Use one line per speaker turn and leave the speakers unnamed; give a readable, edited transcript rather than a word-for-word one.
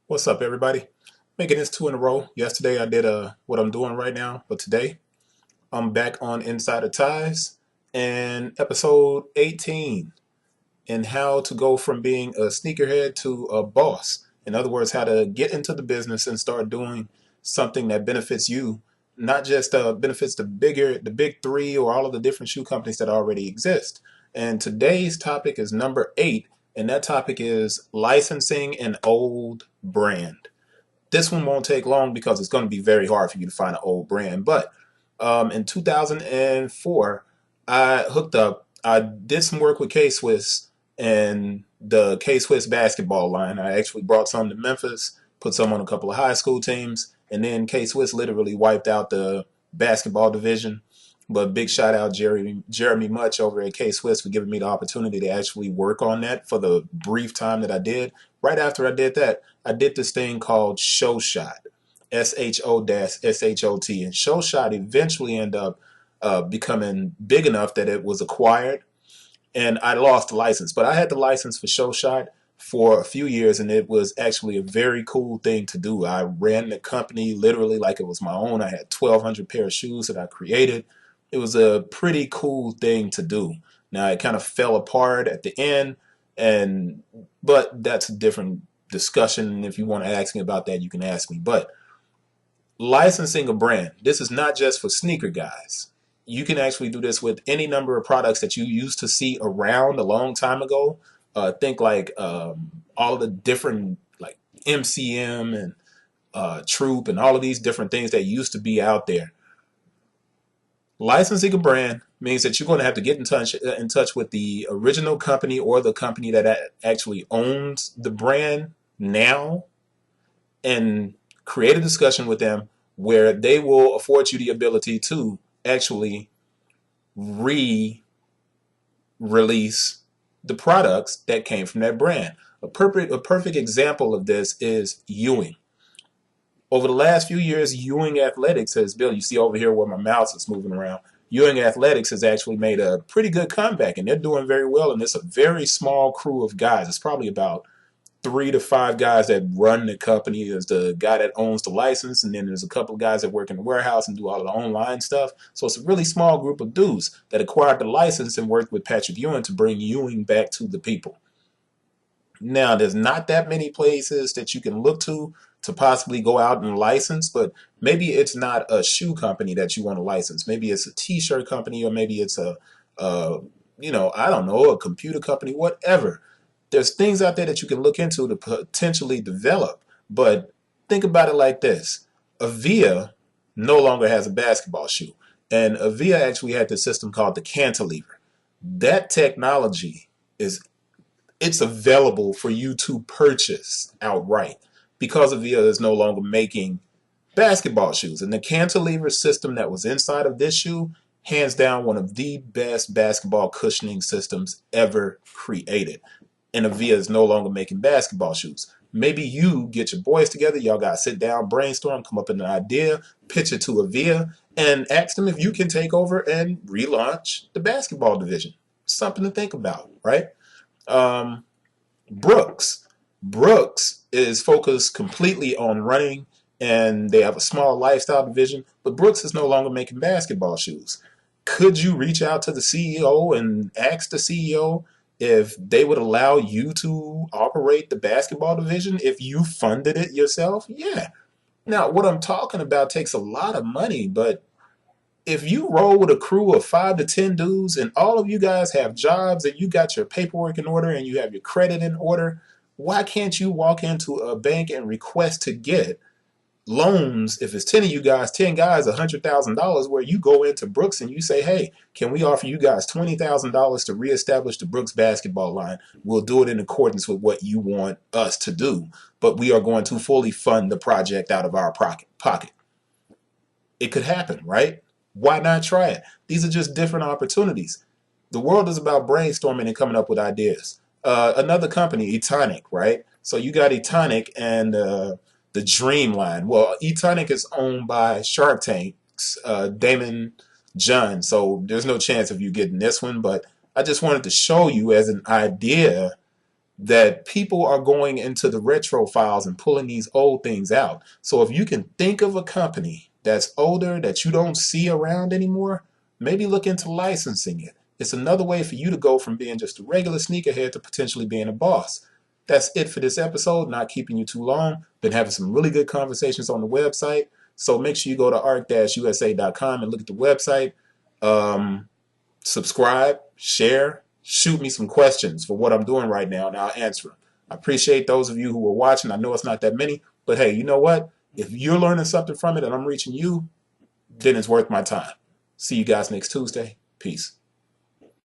What's up, everybody? Making this two in a row. Yesterday I did what I'm doing right now, but today I'm back on Insider Ties and episode 18 and how to go from being a sneakerhead to a boss. In other words, how to get into the business and start doing something that benefits you, not just benefits the big three or all of the different shoe companies that already exist. And today's topic is number 8, and that topic is licensing an old brand. This one won't take long because it's going to be very hard for you to find an old brand. But in 2004, I did some work with K Swiss and the K Swiss basketball line. I actually brought some to Memphis, put some on a couple of high school teams, and then K Swiss literally wiped out the basketball division. But big shout out Jeremy Much over at K Swiss for giving me the opportunity to actually work on that for the brief time that I did. Right after I did that, I did this thing called Show Shot, SHO-SHOT, and Show Shot eventually ended up becoming big enough that it was acquired, and I lost the license. But I had the license for Show Shot for a few years, and it was actually a very cool thing to do. I ran the company literally like it was my own. I had 1,200 pair of shoes that I created. It was a pretty cool thing to do. Now it kind of fell apart at the end, and but that's a different discussion. If you want to ask me about that, you can ask me. But licensing a brand, this is not just for sneaker guys. You can actually do this with any number of products that you used to see around a long time ago. Think like all of the different like MCM and Troop and all of these different things that used to be out there. Licensing a brand means that you're going to have to get in touch with the original company or the company that actually owns the brand now, and create a discussion with them where they will afford you the ability to actually re-release the products that came from that brand. A perfect example of this is Ewing. Over the last few years, Ewing Athletics has built, you see over here where my mouse is moving around, Ewing Athletics has actually made a pretty good comeback, and they're doing very well, and it's a very small crew of guys. It's probably about 3 to 5 guys that run the company. There's the guy that owns the license, and then there's a couple of guys that work in the warehouse and do all of the online stuff. So it's a really small group of dudes that acquired the license and worked with Patrick Ewing to bring Ewing back to the people. Now, there's not that many places that you can look to possibly go out and license, but maybe it's not a shoe company that you want to license. Maybe it's a t-shirt company, or maybe it's a I don't know, a computer company, whatever. There's things out there that you can look into to potentially develop. But think about it like this. Avia no longer has a basketball shoe. And Avia actually had this system called the cantilever. That technology is it's available for you to purchase outright because Avia is no longer making basketball shoes. And the cantilever system that was inside of this shoe, hands down one of the best basketball cushioning systems ever created. And Avia is no longer making basketball shoes. Maybe you get your boys together, y'all got to sit down, brainstorm, come up with an idea, pitch it to Avia, and ask them if you can take over and relaunch the basketball division. Something to think about, right? Um, Brooks. Brooks is focused completely on running, and they have a small lifestyle division, but Brooks is no longer making basketball shoes. Could you reach out to the CEO and ask the CEO if they would allow you to operate the basketball division if you funded it yourself? Yeah. Now, what I'm talking about takes a lot of money, but if you roll with a crew of 5 to 10 dudes and all of you guys have jobs and you got your paperwork in order and you have your credit in order, why can't you walk into a bank and request to get loans? If it's 10 of you guys, 10 guys, $100,000, where you go into Brooks and you say, hey, can we offer you guys $20,000 to reestablish the Brooks basketball line? We'll do it in accordance with what you want us to do, but we are going to fully fund the project out of our pocket. It could happen, right? Why not try it? These are just different opportunities. The world is about brainstorming and coming up with ideas. Another company, Etonic, right? So you got Etonic and the Dream line. Well, Etonic is owned by Shark Tank's Damon John, so there's no chance of you getting this one. But I just wanted to show you as an idea that people are going into the retro files and pulling these old things out. So if you can think of a company that's older that you don't see around anymore, maybe look into licensing it. It's another way for you to go from being just a regular sneakerhead to potentially being a boss. That's it for this episode. Not keeping you too long. Been having some really good conversations on the website. So make sure you go to arc-usa.com and look at the website. Subscribe, share, shoot me some questions for what I'm doing right now, and I'll answer them. I appreciate those of you who are watching. I know it's not that many, but hey, you know what? If you're learning something from it and I'm reaching you, then it's worth my time. See you guys next Tuesday. Peace.